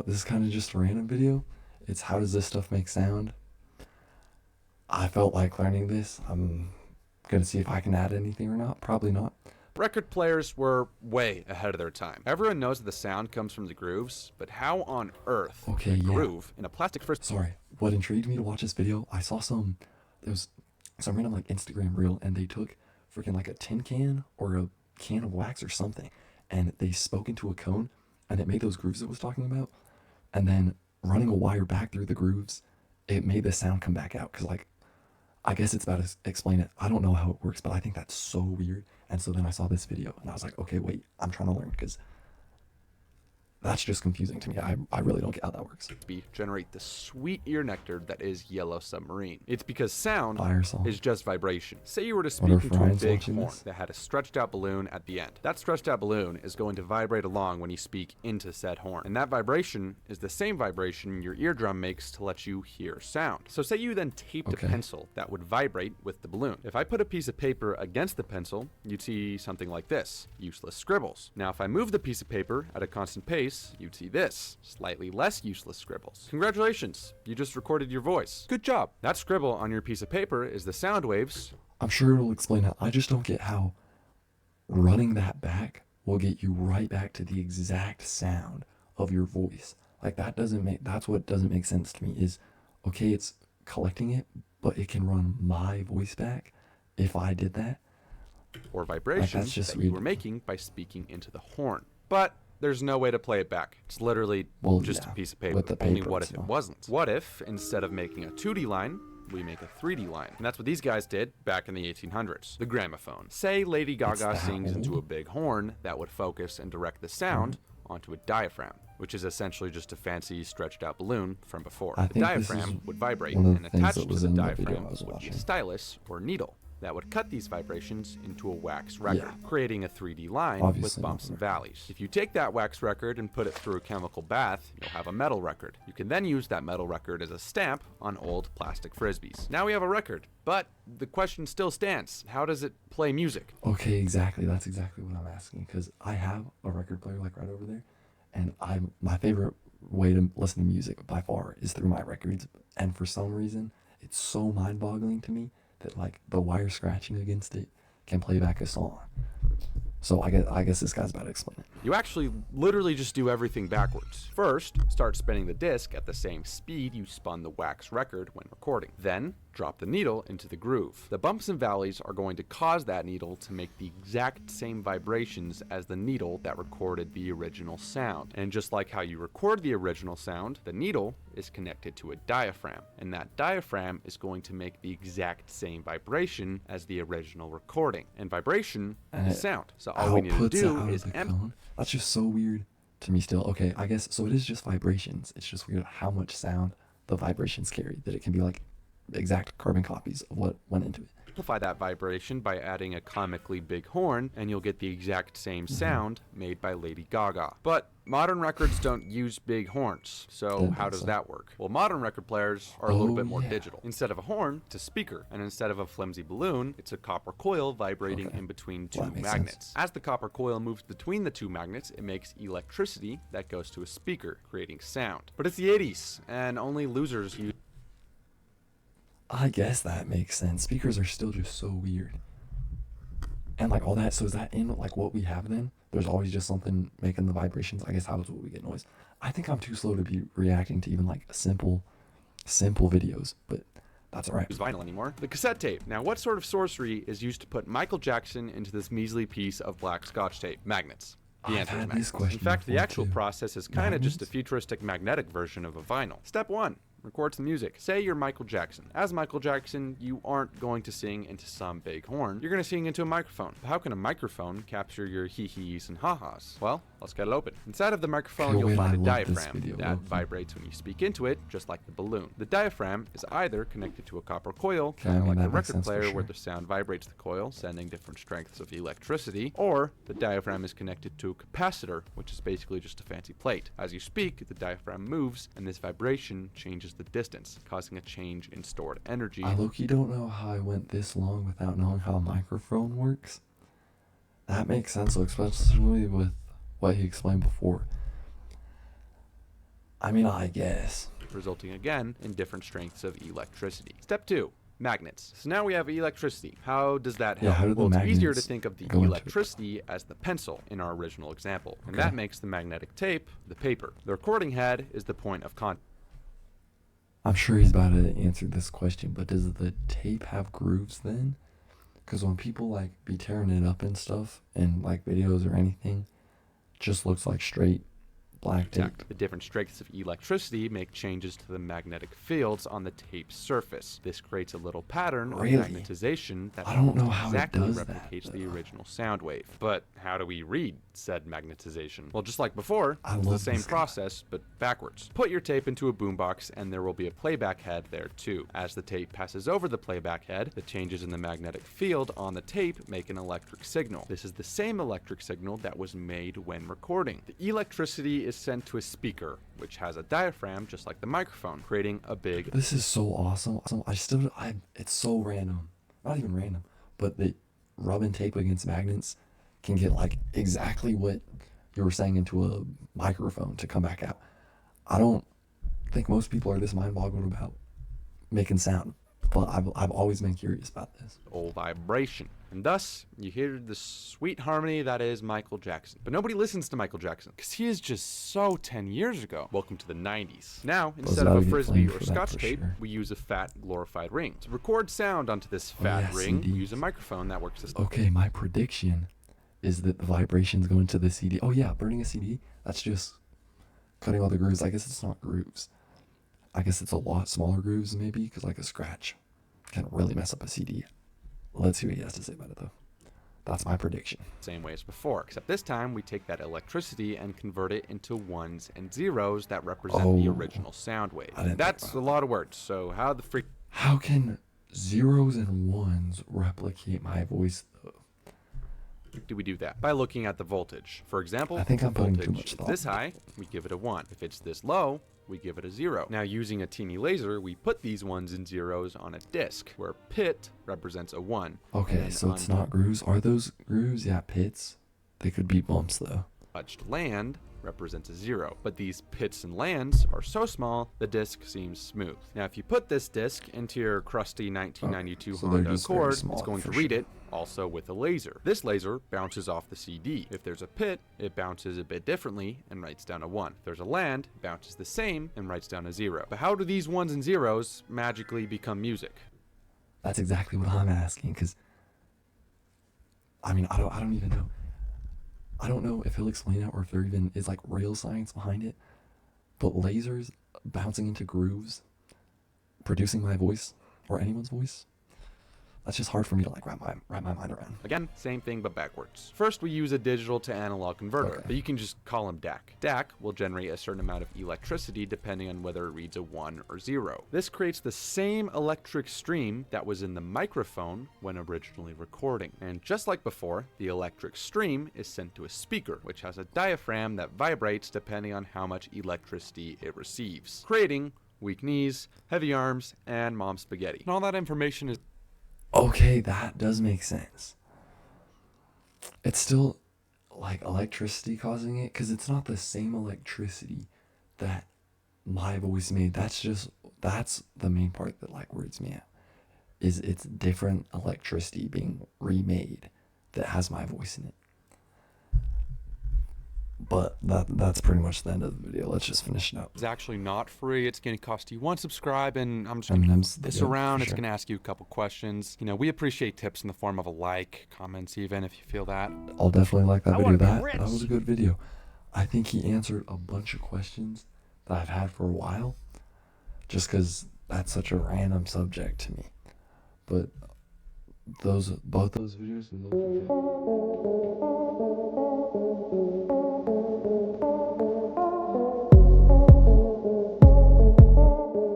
this is kind of just a random video. It's how does this stuff make sound? I felt like learning this. I'm gonna see if I can add anything or not. Probably not. Record players were way ahead of their time. Everyone knows that the sound comes from the grooves, but how on earth Okay, a yeah. groove in a plastic first? Sorry. What intrigued me to watch this video, I saw there was some random like Instagram reel, and they took freaking like a tin can or a can of wax or something, and they spoke into a cone, and it made those grooves it was talking about, and then running a wire back through the grooves, it made the sound come back out. Cause like, I guess it's about to explain it. I don't know how it works, but I think that's so weird. And so then I saw this video, and I was like, okay, wait, I'm trying to learn, because that's just confusing to me. I really don't get how that works. Generate the sweet ear nectar that is Yellow Submarine. It's because sound Fire song. is just vibration. Say you were to Wonder speak if into a Ryan's big watching horn this. that had a stretched out balloon at the end. That stretched out balloon is going to vibrate along when you speak into said horn. And that vibration is the same vibration your eardrum makes to let you hear sound. So say you then taped Okay. a pencil that would vibrate with the balloon. If I put a piece of paper against the pencil, you'd see something like this, useless scribbles. Now if I move the piece of paper at a constant pace, you'd see this, slightly less useless scribbles. Congratulations, you just recorded your voice. Good job. That scribble on your piece of paper is the sound waves. I'm sure it'll explain it. I just don't get how running that back will get you right back to the exact sound of your voice. Like that's what doesn't make sense to me is, okay, it's collecting it, but it can run my voice back if I did that. Or vibrations just that you weird. were making by speaking into the horn. But there's no way to play it back. It's literally Well, just yeah, a piece of paper. with the Only paper what and if it stuff. wasn't? What if, instead of making a 2D line, we make a 3D line? And that's what these guys did back in the 1800s. The gramophone. Say Lady Gaga that sings into old? a big horn that would focus and direct the sound onto a diaphragm, which is essentially just a fancy stretched out balloon from before. I The think this diaphragm is would vibrate, one of the and things attached that to was the in the video diaphragm I was would be a watching. stylus or needle that would cut these vibrations into a wax record, Yeah. creating a 3D line Obviously with not bumps and record. valleys. If you take that wax record and put it through a chemical bath, you'll have a metal record. You can then use that metal record as a stamp on old plastic frisbees. Now we have a record, but the question still stands. How does it play music? Okay, exactly. That's exactly what I'm asking, because I have a record player like right over there, and my favorite way to listen to music by far is through my records. And for some reason, it's so mind-boggling to me that like the wire scratching against it can play back a song. So I guess this guy's about to explain it. You actually literally just do everything backwards. First, start spinning the disc at the same speed you spun the wax record when recording. Then, drop the needle into the groove. The bumps and valleys are going to cause that needle to make the exact same vibrations as the needle that recorded the original sound. And just like how you record the original sound, the needle is connected to a diaphragm, and that diaphragm is going to make the exact same vibration as the original recording. And vibration And is it sound. So all we need to outputs it do out of is the amp. cone. That's just so weird to me still. Okay, I guess so. It is just vibrations. It's just weird how much sound the vibrations carry. That it can be like exact carbon copies of what went into it. Amplify that vibration by adding a comically big horn, and you'll get the exact same sound made by Lady Gaga. But modern records don't use big horns, so Didn't how think does so. that work? Well, modern record players are a little Oh, bit more yeah. digital. Instead of a horn, it's a speaker, and instead of a flimsy balloon, it's a copper coil vibrating Okay. in between two Well, that makes magnets. sense. As the copper coil moves between the two magnets, it makes electricity that goes to a speaker, creating sound. But it's the 80s, and only losers use I guess that makes sense. Speakers are still just so weird. And like all that, so is that in like what we have then? There's always just something making the vibrations. I guess how is what we get noise. I think I'm too slow to be reacting to even like simple videos, but that's alright. use vinyl anymore. The cassette tape. Now, what sort of sorcery is used to put Michael Jackson into this measly piece of black Scotch tape? Magnets. The I've answer is had magnets. this question In fact, the before, actual too. process is kind of just a Magnets? futuristic magnetic version of a vinyl. Step 1. Record some music. Say you're Michael Jackson. As Michael Jackson, you aren't going to sing into some big horn. You're going to sing into a microphone. But how can a microphone capture your hee-hees and ha-has? Well, let's get it open. Inside of the microphone, Okay, you'll wait, find a I love this diaphragm video, that low-key. vibrates when you speak into it, just like the balloon. The diaphragm is either connected to a copper coil, Okay, kind of I mean, like a that makes record sense for player where sure. the sound vibrates the coil, sending different strengths of electricity, or the diaphragm is connected to a capacitor, which is basically just a fancy plate. As you speak, the diaphragm moves, and this vibration changes the distance, causing a change in stored energy. I low-key don't know how I went this long without knowing how a microphone works. That makes sense, especially with what he explained before. I mean, I guess. resulting again in different strengths of electricity. Step 2. Magnets. So now we have electricity. How does that Yeah, help? how do the Well, it's easier to magnets think of the go into it? electricity as the pencil in our original example. And Okay. that makes the magnetic tape the paper. The recording head is the point of contact. I'm sure he's about to answer this question, but does the tape have grooves then? Because when people like be tearing it up and stuff in like videos or anything, it just looks like straight black tape. The different strengths of electricity make changes to the magnetic fields on the tape's surface. This creates a little pattern of Really? magnetization that I don't almost know how it exactly does that, replicates the though. original sound wave. But how do we read said magnetization? Well, just like before, I it's the love same this guy. process, but backwards. Put your tape into a boombox and there will be a playback head there too. As the tape passes over the playback head, the changes in the magnetic field on the tape make an electric signal. This is the same electric signal that was made when recording. The electricity is sent to a speaker, which has a diaphragm just like the microphone, creating a big This is so awesome. It's so random. Not even random, but the rubbing tape against magnets can get like exactly what you were saying into a microphone to come back out. I don't think most people are this mind-boggled about making sound, but I've always been curious about this. old vibration. And thus, you hear the sweet harmony that is Michael Jackson. But nobody listens to Michael Jackson, because he is just so 10 years ago. Welcome to the 90s. Now, instead about of a to get frisbee flamed or for that scotch for tape, sure. we use a fat, glorified ring. To record sound onto this fat yeah, ring, we CDs. use a microphone that works as Okay, my prediction is that the vibrations go into the CD. Oh yeah, burning a CD, that's just cutting all the grooves. I guess it's not grooves. I guess it's a lot smaller grooves maybe, because like a scratch can really mess up a CD. Let's see what he has to say about it though. That's my prediction. the same way as before, except this time we take that electricity and convert it into ones and zeros that represent the Oh, original sound wave. I didn't think That's about a lot of words, so how the freak How can zeros and ones replicate my voice though? do we do that? By looking at the voltage. For example, I think if I'm the putting too voltage much is thought this into high, we give it a 1. If it's this low, we give it a 0. Now, using a teeny laser, we put these ones and zeros on a disc, where pit represents a 1. Okay, and so it's not grooves. Are those grooves? Yeah, pits. They could be bumps though. untouched land represents a 0. But these pits and lands are so small, the disc seems smooth. Now, if you put this disc into your crusty 1992 so they're Honda just very Accord, small it's going to for read sure. it also with a laser. This laser bounces off the CD. If there's a pit, it bounces a bit differently and writes down a 1. If there's a land, it bounces the same and writes down a 0. But how do these ones and zeros magically become music? That's exactly what I'm asking, because I mean, I don't even know. I don't know if he'll explain it or if there even is like real science behind it. But lasers bouncing into grooves, producing my voice or anyone's voice, that's just hard for me to like wrap my mind around. Again, same thing but backwards. First, we use a digital to analog converter, Okay. but you can just call them DAC. DAC will generate a certain amount of electricity depending on whether it reads a 1 or 0. This creates the same electric stream that was in the microphone when originally recording. And just like before, the electric stream is sent to a speaker, which has a diaphragm that vibrates depending on how much electricity it receives, creating weak knees, heavy arms, and mom spaghetti. And all that information is Okay, that does make sense. It's still like electricity causing it, because it's not the same electricity that my voice made. That's the main part that like weirds me out. Is it's different electricity being remade that has my voice in it. But that's pretty much the end of the video. Let's just finish it up. It's actually not free. It's going to cost you one subscribe, and I'm just I going mean, to that's this good, around. for It's sure. going to ask you a couple questions. You know, we appreciate tips in the form of a like, comments even if you feel that. I'll definitely like that I video. wanna be That rich. was a good video. I think he answered a bunch of questions that I've had for a while, just because that's such a random subject to me. But both those videos.